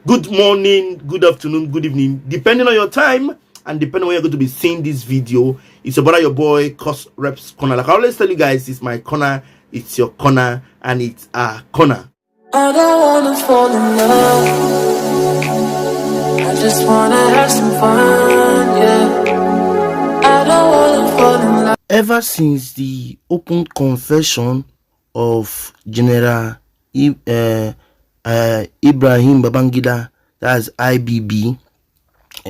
good morning, good afternoon, good evening, depending on your time and depending on when you're going to be seeing this video. It's your brother, your boy, Cos Reps Corner. Like I always tell you guys, it's my corner, it's your corner, and it's our corner. I don't wanna fall in love, I just wanna have some fun, yeah. I don't wanna fall in love. Ever since the open confession of General Ibrahim Babangida, that's IBB,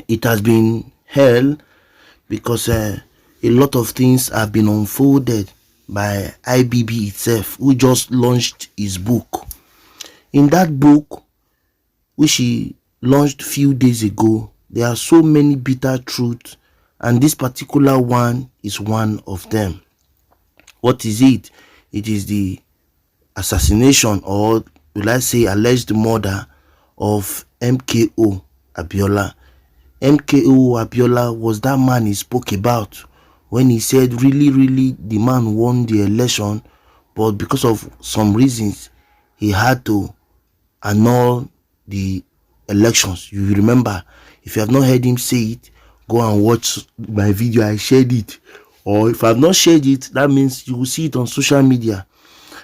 it has been hell because a lot of things have been unfolded by IBB itself, who just launched his book. In that book, which he launched a few days ago, there are so many bitter truths, and this particular one is one of them. What is it? It is the assassination, or will I say alleged murder, of M.K.O Abiola. M.K.O Abiola was that man he spoke about when he said really the man won the election, but because of some reasons he had to annul the elections. You remember, if you have not heard him say it, go and watch my video. I shared it, or if I have not shared it, that means you will see it on social media.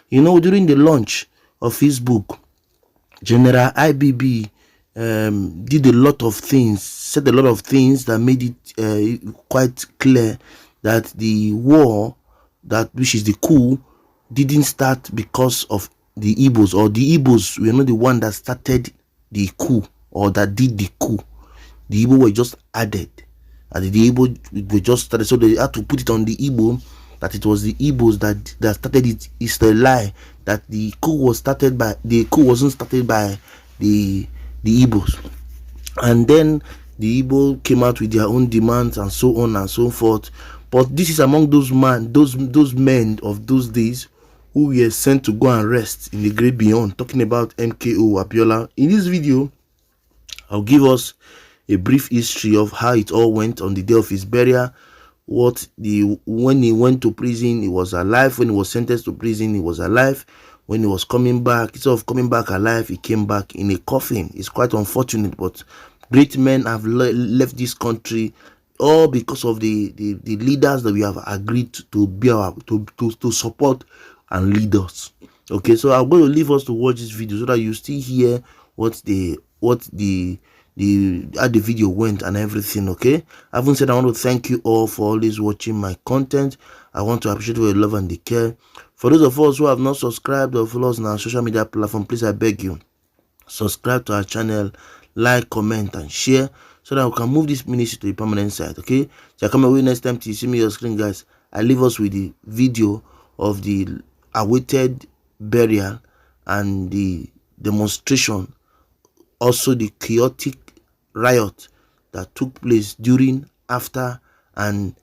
You know, during the launch of his book, General IBB did a lot of things, said a lot of things that made it quite clear that the war, which is the coup, didn't start because of the IBB'S, or the IBB'S were not the one that started the coup or that did the coup. The IBB'S were just added, and the IBB'S were just started, so they had to put it on the IBB'S that it was the IBB'S that started it. It's the lie that the coup wasn't started by the IBB'S. And then the IBB'S came out with their own demands and so on and so forth. But this is among those men of those days who were sent to go and rest in the great beyond, talking about M.K.O Abiola. In this video, I'll give us a brief history of how it all went on the day of his burial. When he went to prison, he was alive. When he was sentenced to prison, he was alive. When he was coming back, instead of coming back alive, he came back in a coffin. It's quite unfortunate, but great men have left this country all because of the leaders that we have agreed to be to support and lead us. Okay, so I'm going to leave us to watch this video so that you still hear how the video went and everything. Okay, having said, I want to thank you all for always watching my content. I want to appreciate your love and the care. For those of us who have not subscribed or followed us on our social media platform, please, I beg you, subscribe to our channel, like, comment and share, so that we can move this ministry to the permanent side. Okay, so come away next time till you see me on your screen, guys. I leave us with the video of the awaited burial and the demonstration, also the chaotic riot that took place during, after, and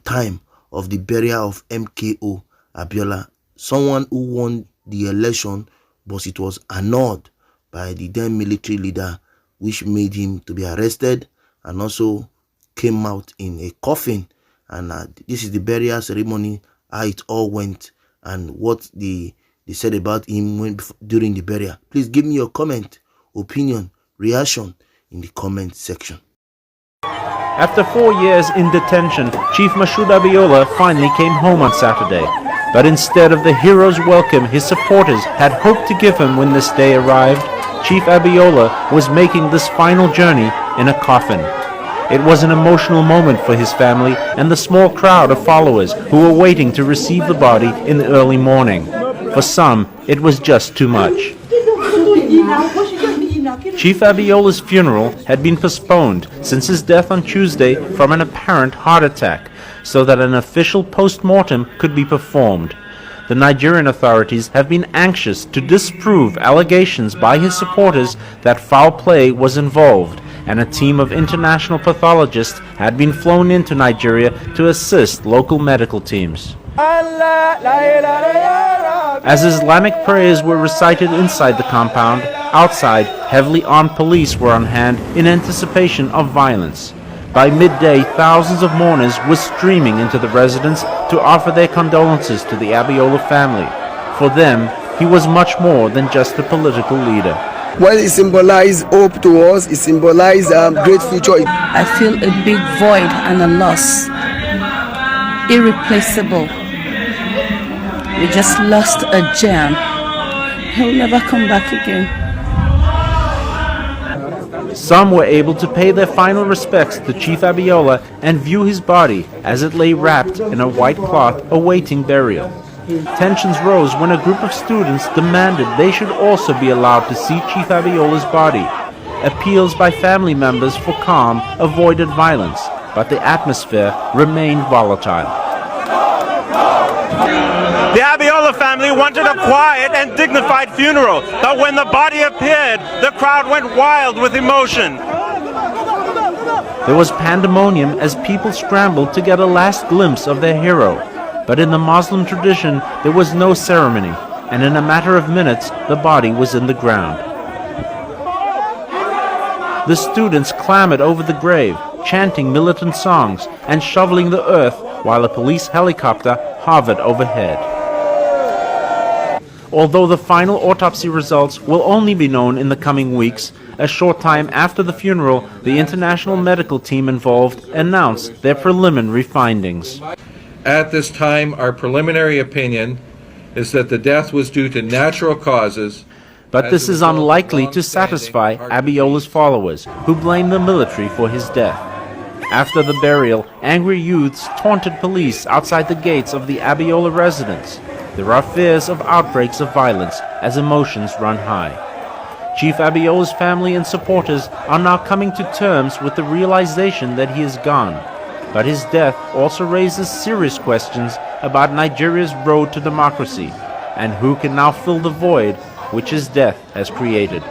time of the burial of M.K.O Abiola, someone who won the election, but it was annulled by the then military leader, which made him to be arrested and also came out in a coffin. And this is the burial ceremony, how it all went, and what they said about him during the burial. Please give me your comment, opinion, reaction in the comment section. After 4 years in detention, Chief M.K.O Abiola finally came home on Saturday. But instead of the hero's welcome his supporters had hoped to give him when this day arrived, Chief Abiola was making this final journey in a coffin. It was an emotional moment for his family and the small crowd of followers who were waiting to receive the body in the early morning. For some, it was just too much. Chief Abiola's funeral had been postponed since his death on Tuesday from an apparent heart attack, so that an official post-mortem could be performed. The Nigerian authorities have been anxious to disprove allegations by his supporters that foul play was involved, and a team of international pathologists had been flown into Nigeria to assist local medical teams. As Islamic prayers were recited inside the compound, outside, heavily armed police were on hand in anticipation of violence. By midday, thousands of mourners were streaming into the residence to offer their condolences to the Abiola family. For them, he was much more than just a political leader. Well, it symbolizes hope to us. It symbolizes great future. I feel a big void and a loss. Irreplaceable. We just lost a gem. He'll never come back again. Some were able to pay their final respects to Chief Abiola and view his body as it lay wrapped in a white cloth awaiting burial. Tensions rose when a group of students demanded they should also be allowed to see Chief Abiola's body. Appeals by family members for calm avoided violence, but the atmosphere remained volatile. The Abiola family wanted a quiet and dignified funeral, but when the body appeared, the crowd went wild with emotion. There was pandemonium as people scrambled to get a last glimpse of their hero. But in the Muslim tradition, there was no ceremony, and in a matter of minutes, the body was in the ground. The students clamored over the grave, chanting militant songs and shoveling the earth while a police helicopter hovered overhead. Although the final autopsy results will only be known in the coming weeks, a short time after the funeral, the international medical team involved announced their preliminary findings. At this time, our preliminary opinion is that the death was due to natural causes. But this is unlikely to satisfy Abiola's followers, who blame the military for his death. After the burial, angry youths taunted police outside the gates of the Abiola residence. There are fears of outbreaks of violence as emotions run high. Chief Abiola's family and supporters are now coming to terms with the realization that he is gone. But his death also raises serious questions about Nigeria's road to democracy and who can now fill the void which his death has created.